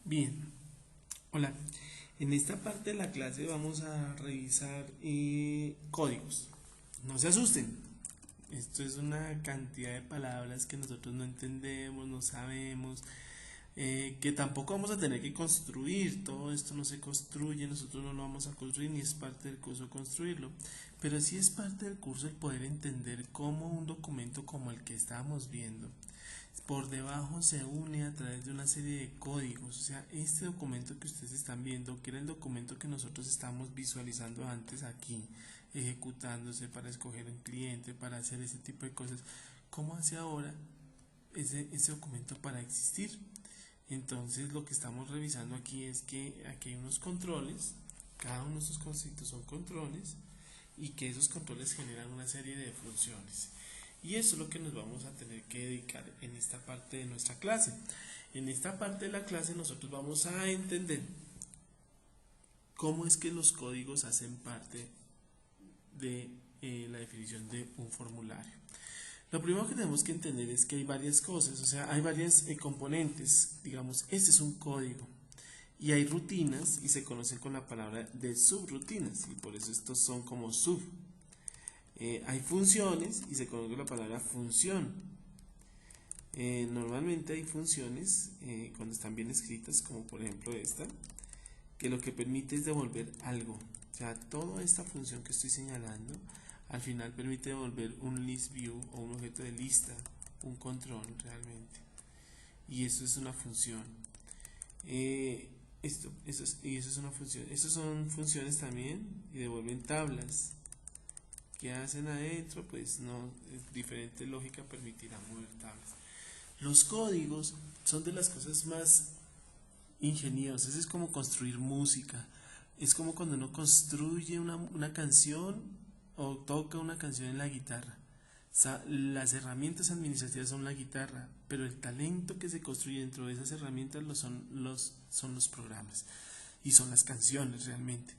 Bien, hola. En esta parte de la clase vamos a revisar códigos. No se asusten. Esto es una cantidad de palabras que nosotros no entendemos, no sabemos, que tampoco vamos a tener que construir. Todo esto no se construye, nosotros no lo vamos a construir ni es parte del curso construirlo. Pero sí es parte del curso el poder entender cómo un documento como el que estábamos viendo por debajo se une a través de una serie de códigos. O sea, este documento que ustedes están viendo, que era el documento que nosotros estamos visualizando antes aquí, ejecutándose para escoger un cliente, para hacer ese tipo de cosas, ¿cómo hace ahora ese documento para existir? Entonces lo que estamos revisando aquí es que aquí hay unos controles, cada uno de estos conceptos son controles y que esos controles generan una serie de funciones. Y eso es lo que nos vamos a tener que dedicar en esta parte de nuestra clase. En esta parte de la clase nosotros vamos a entender cómo es que los códigos hacen parte de la definición de un formulario. Lo primero que tenemos que entender es que hay varias cosas, o sea, hay varias componentes. Digamos, este es un código y hay rutinas y se conocen con la palabra de subrutinas y por eso estos son como sub. Hay funciones y se conoce la palabra función. Normalmente hay funciones cuando están bien escritas, como por ejemplo esta, que lo que permite es devolver algo. O sea, toda esta función que estoy señalando al final permite devolver un list view o un objeto de lista, un control realmente. Y eso es una función. Eso es una función. Estas son funciones también y devuelven tablas. ¿Qué hacen adentro? Pues no, es diferente lógica permitirá mover tablas. Los códigos son de las cosas más ingeniosas, es como construir música, es como cuando uno construye una canción o toca una canción en la guitarra. O sea, las herramientas administrativas son la guitarra, pero el talento que se construye dentro de esas herramientas son los programas y son las canciones realmente.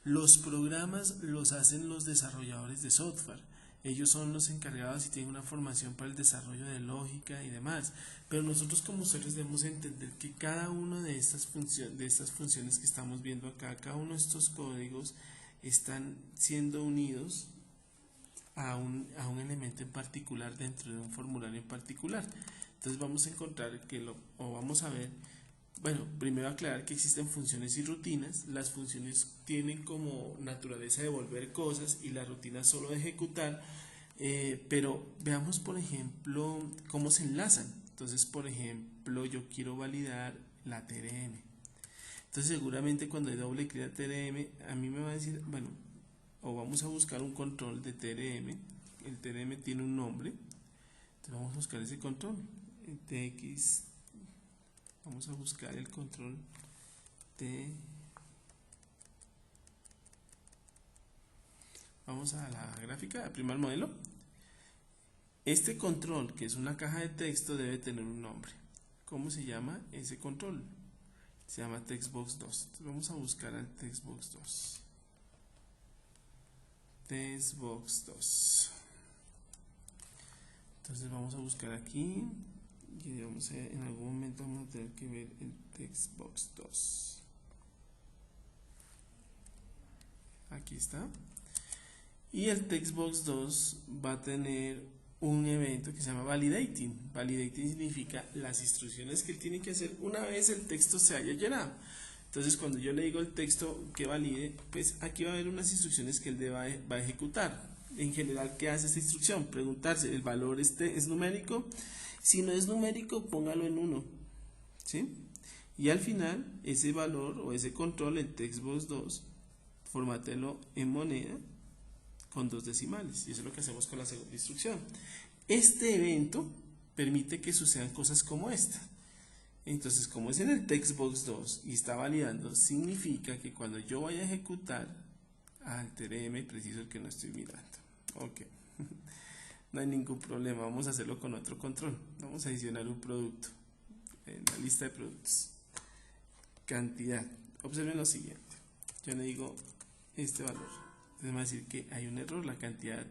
Los programas los hacen los desarrolladores de software. Ellos son los encargados y tienen una formación para el desarrollo de lógica y demás. Pero nosotros como usuarios debemos entender que cada una de estas funciones que estamos viendo acá, cada uno de estos códigos están siendo unidos a un elemento en particular dentro de un formulario en particular. Entonces vamos a encontrar vamos a ver. Bueno, primero aclarar que existen funciones y rutinas. Las funciones tienen como naturaleza devolver cosas y la rutina solo de ejecutar. Pero veamos, por ejemplo, cómo se enlazan. Entonces, por ejemplo, yo quiero validar la TRM. Entonces, seguramente cuando hay doble clic a TRM, a mí me va a decir, bueno, o vamos a buscar un control de TRM. El TRM tiene un nombre. Entonces, vamos a buscar ese control. TX. Vamos a buscar el control T. Vamos a la gráfica, a primer modelo. Este control, que es una caja de texto, debe tener un nombre. ¿Cómo se llama ese control? Se llama textbox 2. Entonces vamos a buscar al textbox 2. Textbox 2. Entonces vamos a buscar aquí. Y en algún momento vamos a tener que ver el textbox 2. Aquí está. Y el textbox 2 va a tener un evento que se llama validating. Validating significa las instrucciones que él tiene que hacer una vez el texto se haya llenado. Entonces cuando yo le digo al texto que valide, pues aquí va a haber unas instrucciones que él va a ejecutar. En general, ¿qué hace esta instrucción? Preguntarse, ¿el valor es numérico? Si no es numérico, póngalo en 1. ¿Sí? Y al final, ese valor o ese control, el textbox 2, formátelo en moneda con 2 decimales. Y eso es lo que hacemos con la segunda instrucción. Este evento permite que sucedan cosas como esta. Entonces, como es en el textbox 2 y está validando, significa que cuando yo vaya a ejecutar al TRM, preciso el que no estoy mirando. Ok. No hay ningún problema. Vamos a hacerlo con otro control. Vamos a adicionar un producto en la lista de productos. Cantidad. Observen lo siguiente. Yo le digo este valor. Entonces va a decir que hay un error. La cantidad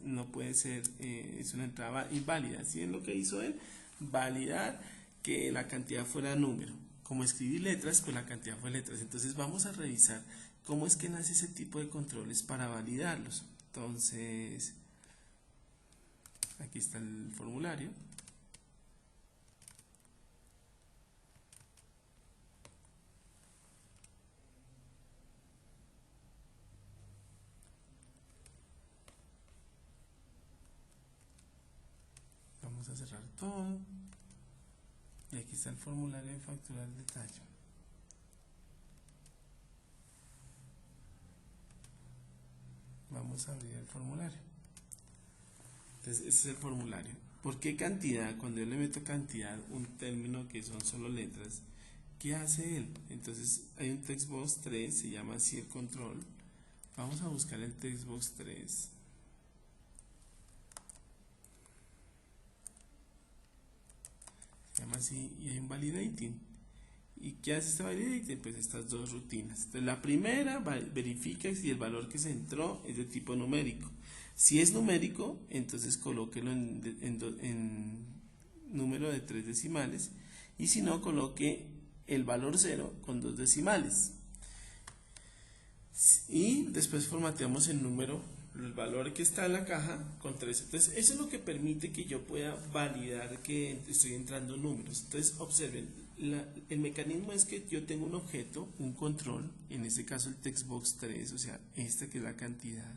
no puede ser, es una entrada inválida. ¿Sí es lo que hizo él? Validar que la cantidad fuera número. como escribí letras, pues la cantidad fue letras. Entonces vamos a revisar cómo es que nace ese tipo de controles para validarlos. Entonces, aquí está el formulario. Vamos a cerrar todo. Y aquí está el formulario de facturar detalle. Vamos a abrir el formulario. Entonces, ese es el formulario. ¿Por qué cantidad? Cuando yo le meto cantidad, un término que son solo letras, ¿qué hace él? Entonces, hay un textbox 3, se llama así el control. Vamos a buscar el textbox 3. Se llama así y hay un validating. ¿Y qué hace este validating? Pues estas dos rutinas. Entonces, la primera verifica si el valor que se entró es de tipo numérico. Si es numérico, entonces colóquelo en número de 3 decimales. Y si no, coloque el valor 0 con 2 decimales. Y después formateamos el número, el valor que está en la caja con 3. Entonces, eso es lo que permite que yo pueda validar que estoy entrando números. Entonces, observen, el mecanismo es que yo tengo un objeto, un control, en este caso el textbox 3, o sea, esta que es la cantidad.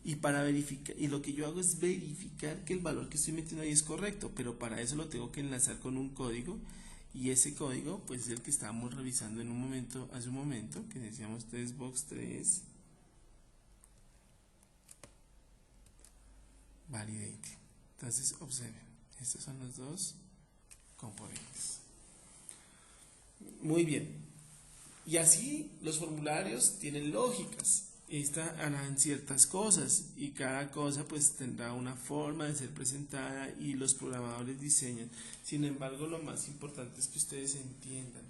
Y para verificar, y lo que yo hago es verificar que el valor que estoy metiendo ahí es correcto, pero para eso lo tengo que enlazar con un código. Y ese código pues es el que estábamos revisando en un momento, hace un momento, que decíamos textbox 3 validate. Entonces observen, estos son los dos componentes. Muy bien. Y así los formularios tienen lógicas. Esta harán ciertas cosas y cada cosa pues tendrá una forma de ser presentada y los programadores diseñan. Sin embargo, lo más importante es que ustedes entiendan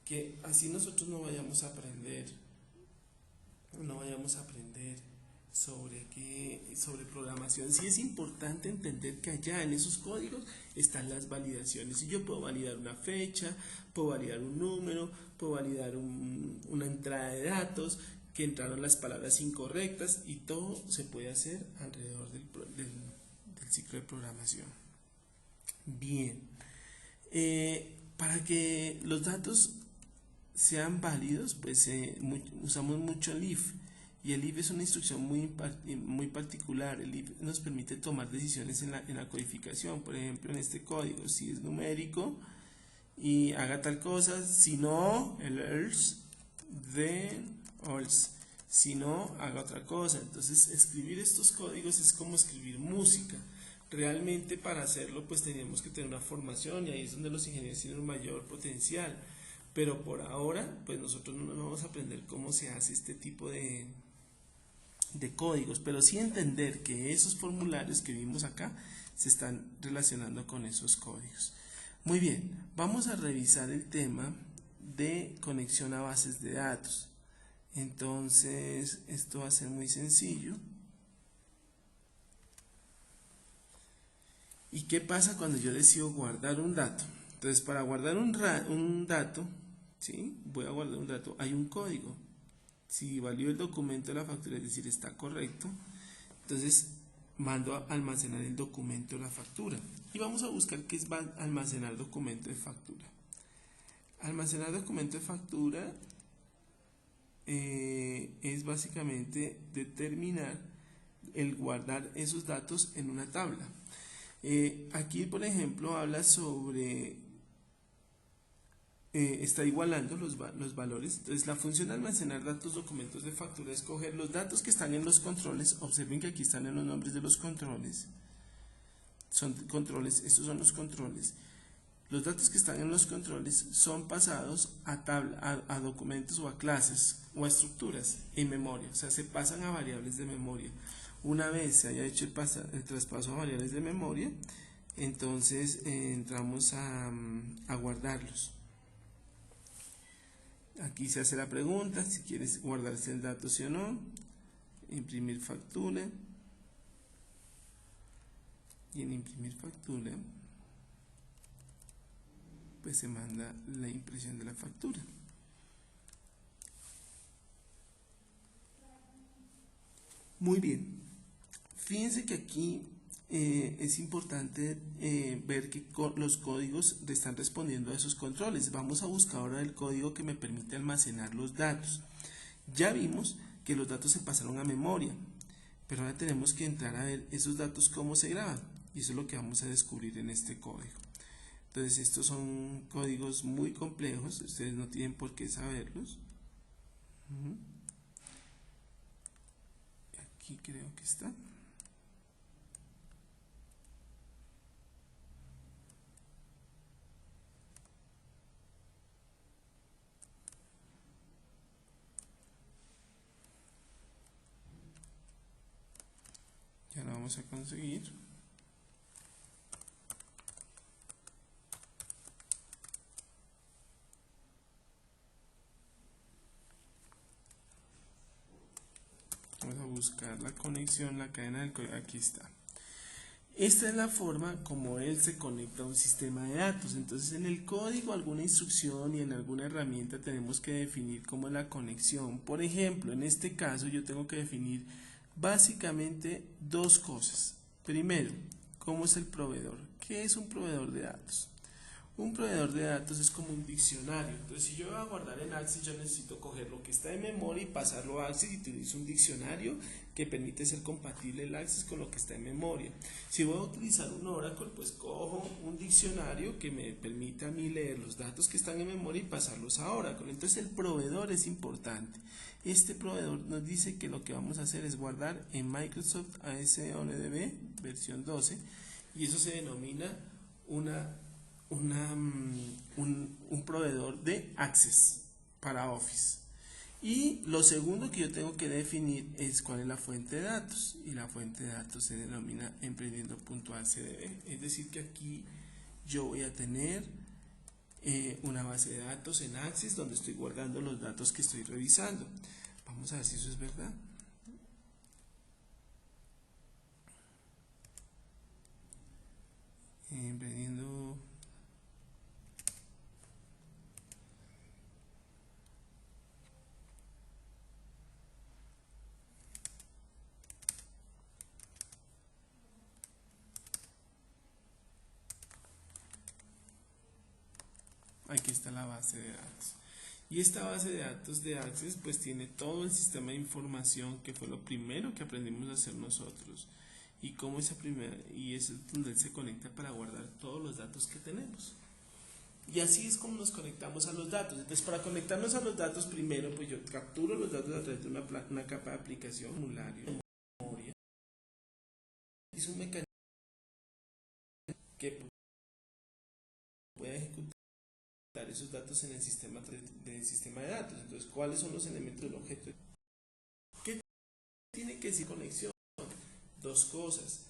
que así nosotros no vayamos a aprender sobre programación. Sí es importante entender que allá en esos códigos están las validaciones. Y yo puedo validar una fecha, puedo validar un número, puedo validar una entrada de datos, que entraron las palabras incorrectas, y todo se puede hacer alrededor del ciclo de programación. Bien, para que los datos sean válidos, pues usamos mucho el if. Y el if es una instrucción muy particular. El if nos permite tomar decisiones en la codificación. Por ejemplo, en este código, si es numérico y haga tal cosa, si no, el else, then else, si no, haga otra cosa. Entonces, escribir estos códigos es como escribir música. Realmente para hacerlo pues tenemos que tener una formación, y ahí es donde los ingenieros tienen un mayor potencial. Pero por ahora pues nosotros no nos vamos a aprender cómo se hace este tipo de códigos, pero sí entender que esos formularios que vimos acá se están relacionando con esos códigos. Muy bien, vamos a revisar el tema de conexión a bases de datos. Entonces, esto va a ser muy sencillo. ¿Y qué pasa cuando yo decido guardar un dato? Entonces, para guardar un dato, ¿sí? Voy a guardar un dato, hay un código. Si valió el documento de la factura, es decir, está correcto, entonces mando a almacenar el documento de la factura. Y vamos a buscar qué es almacenar documento de factura. Almacenar documento de factura es básicamente determinar el guardar esos datos en una tabla. Aquí, por ejemplo, habla sobre está igualando los valores. Entonces, la función de almacenar datos documentos de factura es coger los datos que están en los controles. Observen que aquí están en los nombres de los controles. Son controles, estos son los controles. Los datos que están en los controles son pasados a documentos o a clases o a estructuras en memoria. O sea, se pasan a variables de memoria. Una vez se haya hecho el traspaso a variables de memoria, entonces entramos a guardarlos. Aquí se hace la pregunta si quieres guardarse el dato, sí o no. Imprimir factura. Y en imprimir factura pues se manda la impresión de la factura. Muy bien, fíjense que aquí es importante ver que los códigos están respondiendo a esos controles. Vamos a buscar ahora el código que me permite almacenar los datos. Ya vimos que los datos se pasaron a memoria, pero ahora tenemos que entrar a ver esos datos cómo se graban, y eso es lo que vamos a descubrir en este código. Entonces estos son códigos muy complejos, ustedes no tienen por qué saberlos. Aquí creo que está. Ya lo vamos a conseguir. Vamos a buscar la conexión, la cadena del código. Aquí está. Esta es la forma como él se conecta a un sistema de datos. Entonces en el código, alguna instrucción y en alguna herramienta tenemos que definir cómo es la conexión. Por ejemplo, en este caso yo tengo que definir básicamente dos cosas. Primero, ¿cómo es el proveedor? ¿Qué es un proveedor de datos? Un proveedor de datos es como un diccionario. Entonces, si yo voy a guardar en Access, yo necesito coger lo que está en memoria y pasarlo a Access, y utilizo un diccionario que permite ser compatible el Access con lo que está en memoria. Si voy a utilizar un Oracle, pues cojo un diccionario que me permite a mí leer los datos que están en memoria y pasarlos a Oracle. Entonces, el proveedor es importante. Este proveedor nos dice que lo que vamos a hacer es guardar en Microsoft ASOLDB versión 12, y eso se denomina un proveedor de Access para Office. Y lo segundo que yo tengo que definir es cuál es la fuente de datos, y la fuente de datos se denomina emprendiendo.acdb. Es decir, que aquí yo voy a tener una base de datos en Access donde estoy guardando los datos que estoy revisando. Vamos a ver si eso es verdad. Emprendiendo. Aquí está la base de datos. Y esta base de datos de Access pues tiene todo el sistema de información, que fue lo primero que aprendimos a hacer nosotros. Y cómo y es donde él se conecta para guardar todos los datos que tenemos. Y así es como nos conectamos a los datos. Entonces, para conectarnos a los datos, primero pues yo capturo los datos a través de una capa de aplicación, formulario, memoria. Es un mecanismo que puede ejecutar esos datos en el sistema de datos. Entonces, ¿cuáles son los elementos del objeto? ¿Qué tiene que decir conexión? Dos cosas.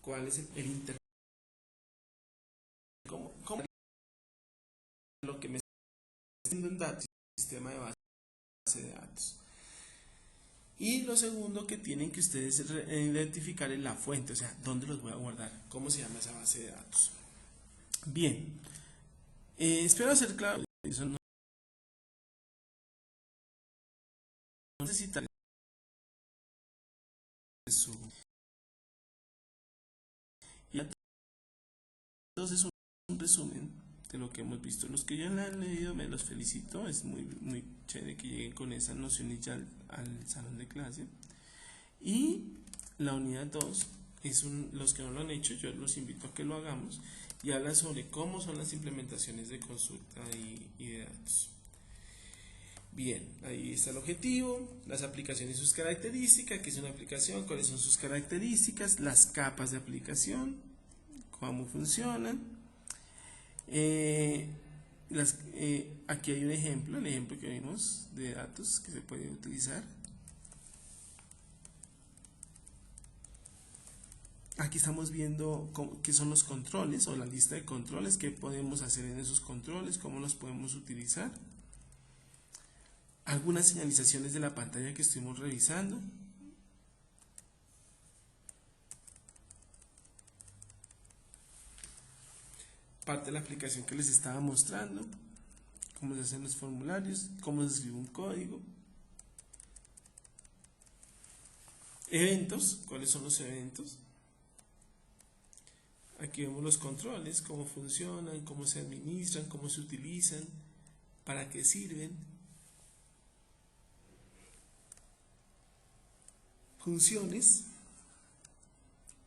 ¿Cuál es el internet? ¿Cómo lo que me está haciendo en datos? Sistema de base de datos. Y lo segundo que tienen que ustedes identificar es la fuente, o sea, ¿dónde los voy a guardar? ¿Cómo se llama esa base de datos? Bien, espero ser claro. Eso no necesita su. Y entonces un resumen de lo que hemos visto. Los que ya la han leído me los felicito, es muy chévere que lleguen con esas nociones ya al salón de clase. Y la unidad 2 los que no lo han hecho, yo los invito a que lo hagamos, y habla sobre cómo son las implementaciones de consulta y de datos. Bien, ahí está el objetivo, las aplicaciones y sus características, qué es una aplicación, cuáles son sus características, las capas de aplicación, cómo funcionan. Aquí hay un ejemplo, el ejemplo que vimos de datos que se puede utilizar. Aquí estamos viendo qué son los controles o la lista de controles, qué podemos hacer en esos controles, cómo los podemos utilizar. Algunas señalizaciones de la pantalla que estuvimos revisando. parte de la aplicación que les estaba mostrando, cómo se hacen los formularios, cómo se escribe un código. Eventos, ¿cuáles son los eventos? Aquí vemos los controles, cómo funcionan, cómo se administran, cómo se utilizan, para qué sirven. Funciones,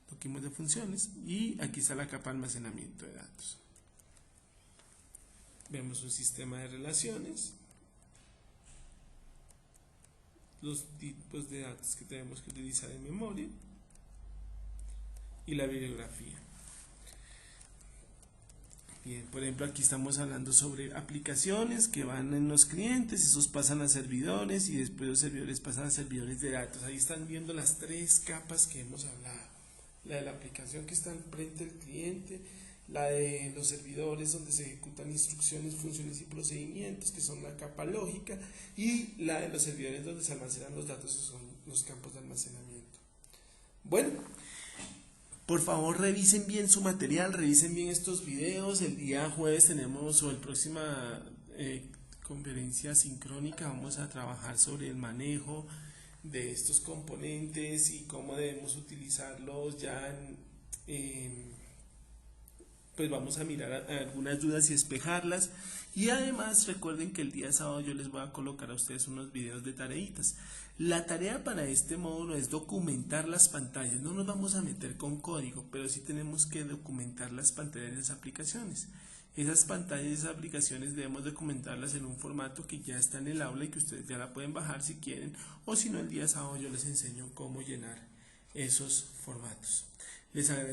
toquemos de funciones, y aquí está la capa de almacenamiento de datos. Vemos un sistema de relaciones, los tipos de datos que tenemos que utilizar en memoria y la bibliografía. Bien, por ejemplo, aquí estamos hablando sobre aplicaciones que van en los clientes, esos pasan a servidores y después los servidores pasan a servidores de datos. Ahí están viendo las tres capas que hemos hablado. La de la aplicación que está al frente del cliente, la de los servidores donde se ejecutan instrucciones, funciones y procedimientos, que son la capa lógica, y la de los servidores donde se almacenan los datos, que son los campos de almacenamiento. Bueno, por favor revisen bien su material, revisen bien estos videos. El día jueves tenemos, o el próxima conferencia sincrónica, vamos a trabajar sobre el manejo de estos componentes y cómo debemos utilizarlos ya pues vamos a mirar algunas dudas y despejarlas. Y además recuerden que el día sábado yo les voy a colocar a ustedes unos videos de tareitas. La tarea para este módulo es documentar las pantallas. No nos vamos a meter con código, pero sí tenemos que documentar las pantallas de las aplicaciones. Esas pantallas y esas aplicaciones debemos documentarlas en un formato que ya está en el aula y que ustedes ya la pueden bajar si quieren, o si no, el día sábado yo les enseño cómo llenar esos formatos. Les agradezco.